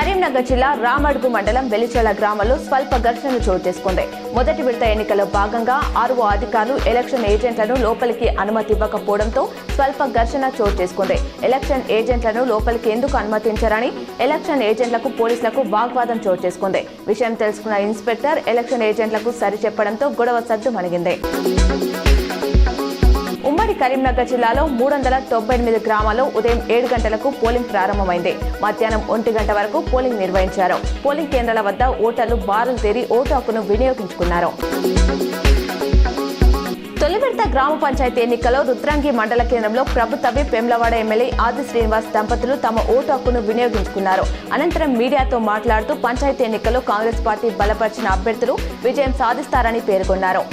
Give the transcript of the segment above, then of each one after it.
కరీంనగర్ జిల్లా రామడుగు మండలం వెలిచల గ్రామంలో స్వల్ప ఘర్షణ చోటు చేసుకుంది. మొదటి విడత ఎన్నికల్లో భాగంగా 6 అధికారులు ఎలక్షన్ ఏజెంట్లను లోపలికి అనుమతి ఇవ్వకపోవడంతో స్వల్ప ఘర్షణ చోటు చేసుకుంది. ఎలక్షన్ ఏజెంట్లను లోపలికి ఎందుకు అనుమతించారని ఎలక్షన్ ఏజెంట్లకు పోలీసులకు వాగ్వాదం చోటు చేసుకుంది. విషయం తెలుసుకున్న ఇన్స్పెక్టర్ ఎలక్షన్ ఏజెంట్లకు సరిచెప్పడంతో గొడవ సద్దుమణిగింది. ఉమ్మడి కరీంనగర్ జిల్లాలో 398 గ్రామాల్లో ఉదయం 7 గంటలకు పోలింగ్ ప్రారంభమైంది. మధ్యాహ్నం 1 గంట వరకు పోలింగ్ నిర్వహించారు. పోలింగ్ కేంద్రాల వద్ద ఓటర్లు బారులు తీరి ఓటు హక్కును వినియోగించుకున్నారు. తొలి విడత గ్రామ పంచాయతీ ఎన్నికల్లో రుద్రంగి మండల కేంద్రంలో ప్రభుత్వ వేములవాడ ఎమ్మెల్యే ఆది శ్రీనివాస్ దంపతులు తమ ఓటు హక్కును వినియోగించుకున్నారు. అనంతరం మీడియాతో మాట్లాడుతూ పంచాయతీ ఎన్నికల్లో కాంగ్రెస్ పార్టీ బలపరిచిన అభ్యర్థులు విజయం సాధిస్తారని పేర్కొన్నారు.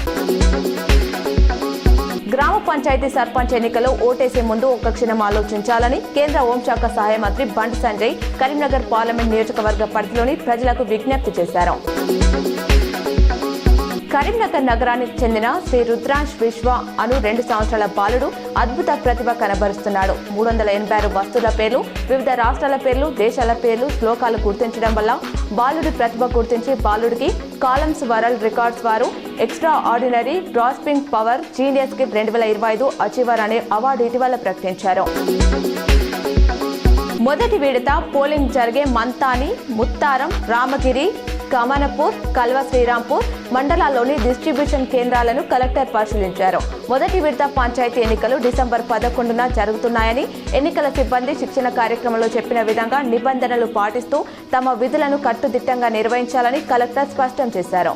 గ్రామ పంచాయతీ సర్పంచ్ ఎన్నికల్లో ఓటేసే ముందు ఒక్క క్షణం ఆలోచించాలని కేంద్ర హోంశాఖ సహాయ మంత్రి బండి సంజయ్ కరీంనగర్ పార్లమెంట్ నియోజకవర్గ పరిధిలోని ప్రజలకు విజ్ఞప్తి చేశారు. కరీంనగర్ నగరానికి చెందిన శ్రీ రుద్రాంశ్ విశ్వ అను 2 సంవత్సరాల బాలుడు అద్భుత ప్రతిభ కనబరుస్తున్నాడు. 386 వస్తువుల పేర్లు, వివిధ రాష్ట్రాల పేర్లు, దేశాల పేర్లు, శ్లోకాలు గుర్తించడం వల్ల బాలుడి ప్రతిభ గుర్తించి బాలుడికి కాలమ్స్ వరల్డ్ రికార్డ్స్ వారు extra ordinary grasping power genius కి 2025 అచీవర్ అనే అవార్డు ఇటీవల ప్రకటించారు. మొదటి విడత పోలింగ్ జరిగే మంతాని, ముత్తారం, రామగిరి, కమనపూర్, కల్వ శ్రీరాంపూర్ మండలాల్లోని డిస్ట్రిబ్యూషన్ కేంద్రాలను కలెక్టర్ పరిశీలించారు. మొదటి విడత పంచాయతీ ఎన్నికలు డిసెంబర్ 11న జరుగుతున్నాయని ఎన్నికల సిబ్బంది శిక్షణ కార్యక్రమంలో చెప్పిన విధంగా నిబంధనలు పాటిస్తూ తమ విధులను కట్టుదిట్టంగా నిర్వహించాలని కలెక్టర్ స్పష్టం చేశారు.